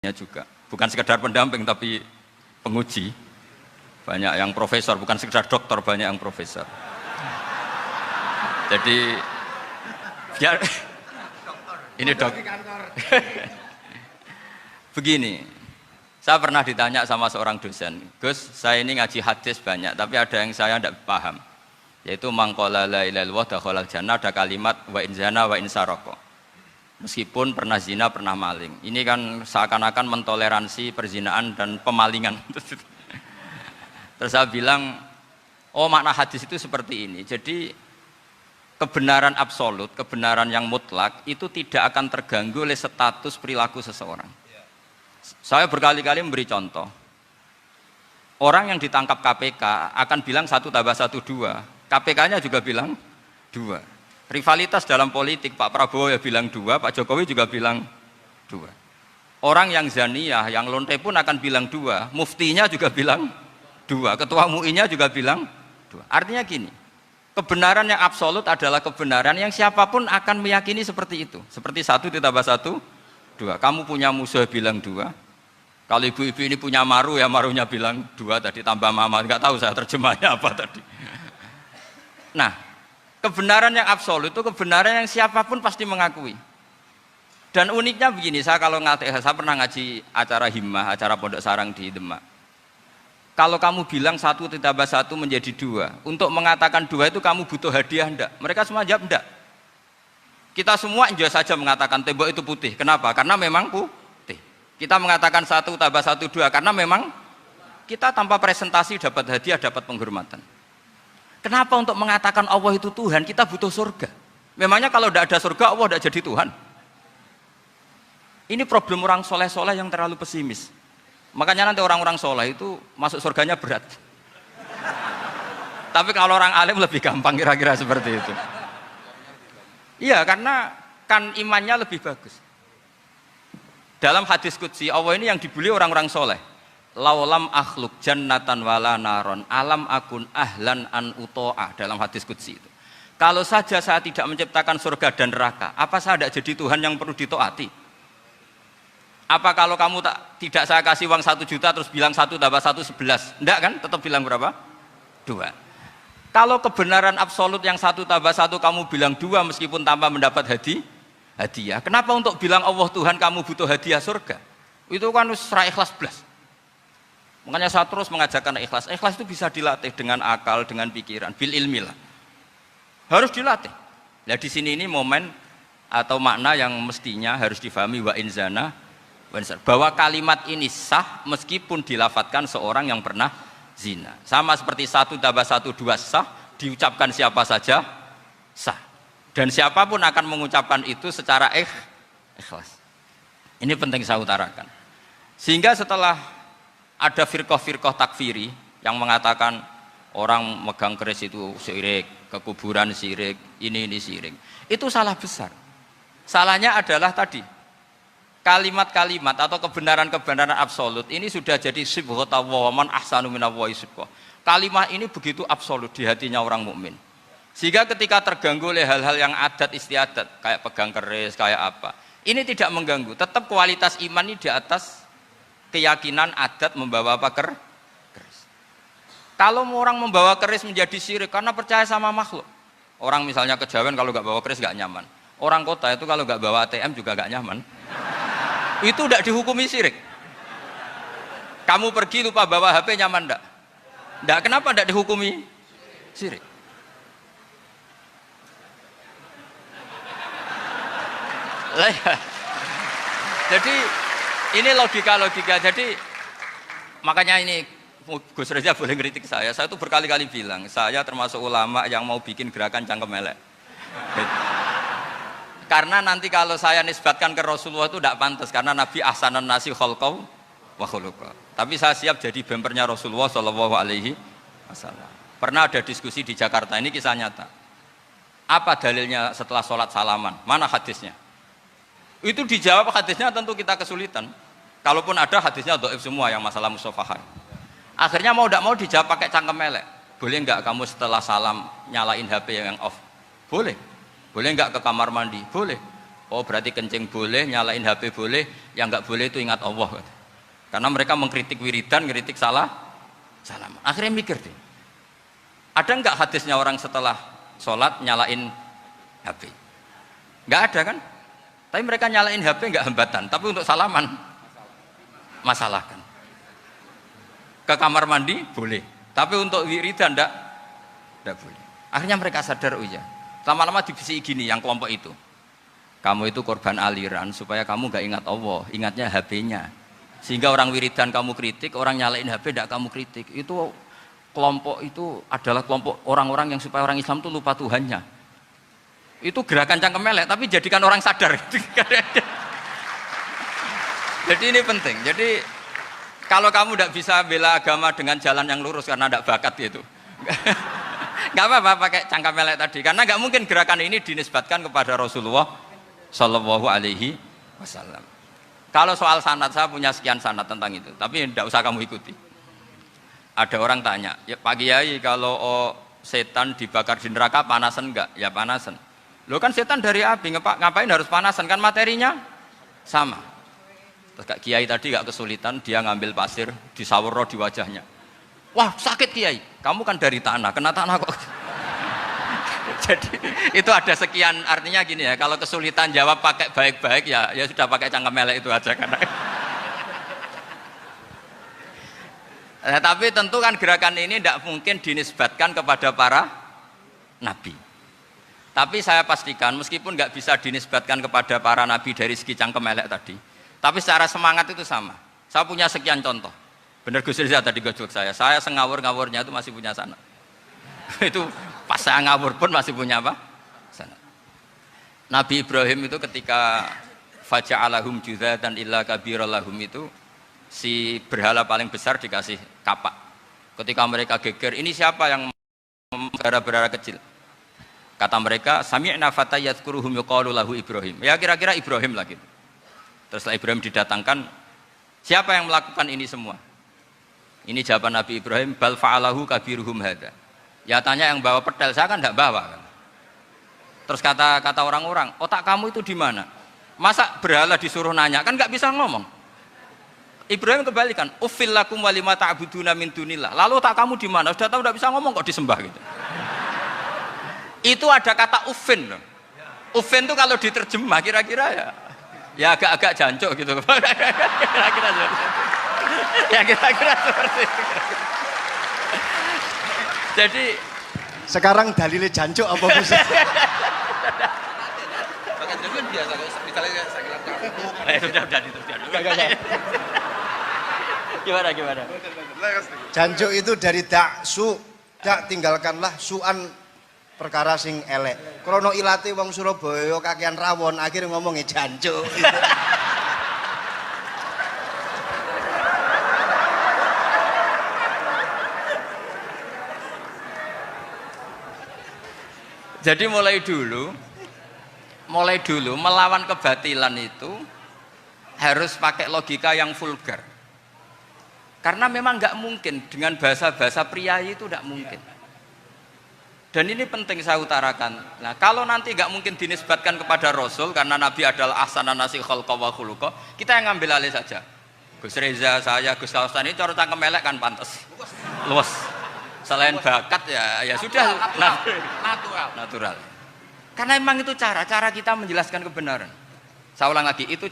juga bukan sekedar pendamping tapi penguji. Banyak yang profesor, bukan sekedar dokter, banyak yang profesor. Jadi biar ini dok. Begini, saya pernah ditanya sama seorang dosen, Gus, saya ini ngaji hadis banyak, tapi ada yang saya tidak paham, yaitu mangqala la ilaha illallah dakhalal jannah, ada kalimat wa in zana wa in saraka. Meskipun pernah zina, pernah maling. Ini kan seakan-akan mentoleransi perzinaan dan pemalingan. Terus saya bilang, oh makna hadis itu seperti ini. Jadi kebenaran absolut, kebenaran yang mutlak itu tidak akan terganggu oleh status perilaku seseorang. Saya berkali-kali memberi contoh. Orang yang ditangkap KPK akan bilang 1 tambah 1 2. KPK-nya juga bilang 2. Rivalitas dalam politik, Pak Prabowo ya bilang 2, Pak Jokowi juga bilang 2. Orang yang zaniyah, yang lonte pun akan bilang 2, muftinya juga bilang 2, ketua MUI-nya juga bilang 2. Artinya gini, kebenaran yang absolut adalah kebenaran yang siapapun akan meyakini seperti itu. Seperti 1 ditambah 1, 2. Kamu punya musuh bilang 2. Kalau ibu-ibu ini punya maru, ya marunya bilang 2 tadi, tambah mama. Enggak tahu saya terjemahnya apa tadi. Nah, kebenaran yang absolut itu kebenaran yang siapapun pasti mengakui. Dan uniknya begini, saya pernah ngaji acara himmah, acara pondok sarang di Demak. Kalau kamu bilang 1 ditambah 1 menjadi 2, untuk mengatakan 2 itu kamu butuh hadiah enggak? Mereka semua jawab enggak. Kita semua enjoy saja mengatakan tembok itu putih. Kenapa? Karena memang putih. Kita mengatakan 1 tambah 1 2 karena memang kita tanpa presentasi dapat hadiah, dapat penghormatan. Kenapa untuk mengatakan Allah itu Tuhan kita butuh surga? Memangnya kalau tidak ada surga Allah tidak jadi Tuhan? Ini problem orang soleh-soleh yang terlalu pesimis. Makanya nanti orang-orang soleh itu masuk surganya berat. Tapi kalau orang alim lebih gampang kira-kira seperti itu. Iya, karena kan imannya lebih bagus. Dalam hadis qudsi Allah ini yang dibuli orang-orang soleh. Laulam akhluk jannatan wala naron alam akun ahlan an uto'ah, dalam hadis qudsi itu. Kalau saja saya tidak menciptakan surga dan neraka, apa saya tidak jadi Tuhan yang perlu ditaati? Apa kalau kamu tidak saya kasih uang 1 juta terus bilang 1 tambah 1 11? Enggak kan? Tetap bilang berapa? 2. Kalau kebenaran absolut yang 1 tambah 1 kamu bilang 2 meskipun tanpa mendapat hadiah. Kenapa untuk bilang Allah Tuhan kamu butuh hadiah surga? Itu kan serah ikhlas belas. Makanya saya terus mengajarkan ikhlas. Ikhlas itu bisa dilatih dengan akal, dengan pikiran, bil ilmi lah. Harus dilatih. Nah di sini ini momen atau makna yang mestinya harus difahami wa in zana wa in sar. Bahwa kalimat ini sah meskipun dilafatkan seorang yang pernah zina. Sama seperti 1 tambah 1 2 sah, diucapkan siapa saja sah. Dan siapapun akan mengucapkan itu secara ikhlas. Ini penting saya utarakan. Sehingga setelah ada firqah-firqah takfiri yang mengatakan orang megang keris itu syirik, ke kuburan syirik, ini syirik. Itu salah besar. Salahnya adalah tadi, kalimat-kalimat atau kebenaran-kebenaran absolut ini sudah jadi sibghatallahi wa man ahsanu minallahi sibghah. Kalimat ini begitu absolut di hatinya orang mukmin. Sehingga ketika terganggu oleh hal-hal yang adat istiadat, kayak pegang keris, kayak apa, ini tidak mengganggu. Tetap kualitas iman ini di atas keyakinan adat membawa apa? Keris. Kalau orang membawa keris menjadi syirik karena percaya sama makhluk. Orang misalnya kejawen kalau nggak bawa keris nggak nyaman. Orang kota itu kalau nggak bawa ATM juga nggak nyaman. Itu tidak dihukumi syirik. Kamu pergi lupa bawa HP nyaman enggak? Enggak, kenapa tidak dihukumi syirik? Jadi ini logika-logika. Jadi makanya ini Gus Reza boleh ngeritik saya itu berkali-kali bilang saya termasuk ulama yang mau bikin gerakan cangkem elek. Karena nanti kalau saya nisbatkan ke Rasulullah itu tidak pantas, karena Nabi ahsanan nasi khalqaw wa khuluqa. Tapi saya siap jadi bempernya Rasulullah Shallallahu Alaihi Wasallam. Pernah ada diskusi di Jakarta, ini kisah nyata. Apa dalilnya setelah sholat salaman? Mana hadisnya? Itu dijawab hadisnya tentu kita kesulitan. Kalaupun ada hadisnya dhaif semua yang masalah musafahat. Akhirnya mau tidak mau dijawab pakai cangkem elek. Boleh enggak kamu setelah salam nyalain HP yang off? Boleh. Boleh enggak ke kamar mandi? Boleh. Oh berarti kencing boleh, nyalain HP boleh, yang nggak boleh itu ingat Allah. Karena mereka mengkritik wiridan, ngeritik salah. Akhirnya mikir deh, ada nggak hadisnya orang setelah sholat nyalain HP? Nggak ada kan? Tapi mereka nyalain HP nggak hambatan, tapi untuk salaman masalah kan. Ke kamar mandi boleh, tapi untuk wiridan nggak boleh. Akhirnya mereka sadar, oh iya. Lama-lama dibisiki gini yang kelompok itu. Kamu itu korban aliran supaya kamu gak ingat Allah, ingatnya HP-nya. Sehingga orang wiridan kamu kritik, orang nyalain HP tidak kamu kritik. Itu kelompok itu adalah kelompok orang-orang yang supaya orang Islam itu lupa Tuhannya. Itu gerakan cangkem melek, tapi jadikan orang sadar. Jadi ini penting. Jadi kalau kamu tidak bisa bela agama dengan jalan yang lurus karena tidak bakat gitu. Gak apa-apa pakai cangkem melek tadi, karena gak mungkin gerakan ini dinisbatkan kepada Rasulullah Shallallahu Alaihi Wasallam. Kalau soal sanad, saya punya sekian sanad tentang itu, tapi tidak usah kamu ikuti. Ada orang tanya, ya Pak Kiai, kalau setan dibakar di neraka panasan enggak? Ya panasan. Lo kan setan dari api, ngapain harus panasan? Kan materinya sama. Terus Kak Kiai tadi gak kesulitan, dia ngambil pasir, disawero di wajahnya. Wah sakit Kiai, kamu kan dari tanah, kena tanah kok. Jadi itu ada sekian, artinya gini ya, kalau kesulitan jawab pakai baik-baik ya sudah pakai cangkem melek itu aja karena. Nah, tapi tentu kan gerakan ini tidak mungkin dinisbatkan kepada para nabi. Tapi saya pastikan meskipun nggak bisa dinisbatkan kepada para nabi dari segi cangkem melek tadi, tapi secara semangat itu sama. Saya punya sekian contoh. Benar Gus Riza tadi gojok saya sengawur-ngawurnya itu masih punya sanad. Itu pas saya ngawur pun masih punya apa? Sanad. Nabi Ibrahim itu ketika faja'alahum juzatan illa kabirallahum itu si berhala paling besar dikasih kapak. Ketika mereka geger, ini siapa yang berhala-berhala kecil? Kata mereka, sami'na fata yadhkuruhum yuqalu lahu Ibrahim. Ya kira-kira Ibrahim lah gitu. Terus setelah Ibrahim didatangkan, siapa yang melakukan ini semua? Ini jawaban Nabi Ibrahim, bal fa'alahu kabiruhum hadza. Ya tanya yang bawa pedal, saya kan tidak bawa kan. Terus kata orang-orang, otak kamu itu di mana? Masa berhala disuruh nanya, kan nggak bisa ngomong. Ibrahim kebalikan, uffil lakum walima ta'buduna min dunillah. Lalu otak kamu di mana? Sudah tahu nggak bisa ngomong kok disembah gitu. Itu ada kata uffin loh. Uffin itu kalau diterjemah kira-kira ya agak-agak jancuk gitu. Kira-kira ya kira-kira seperti itu. Jadi sekarang dalilnya jancuk apa Gus? Pakai jalan biasa kalau misalnya saya bilang sudah itu. Gimana? Jancuk itu dari daksu, dak tinggalkanlah suan perkara sing elek. Krono ilate wong Surabaya kakean rawon akhirnya ngomongnya jancuk. Jadi mulai dulu melawan kebatilan itu harus pakai logika yang vulgar. Karena memang nggak mungkin dengan bahasa-bahasa priayi itu nggak mungkin. Dan ini penting saya utarakan. Nah, kalau nanti nggak mungkin dinisbatkan kepada Rasul karena Nabi adalah ahsanan nasi khalqa wa khuluqa, kita yang ngambil alih saja. Gus Reza, saya, Gus Kawasan ini cara cangkem melek kan pantas. Luas. Selain bakat ya sudah natural. Karena memang itu cara kita menjelaskan kebenaran. Saya ulang lagi, itu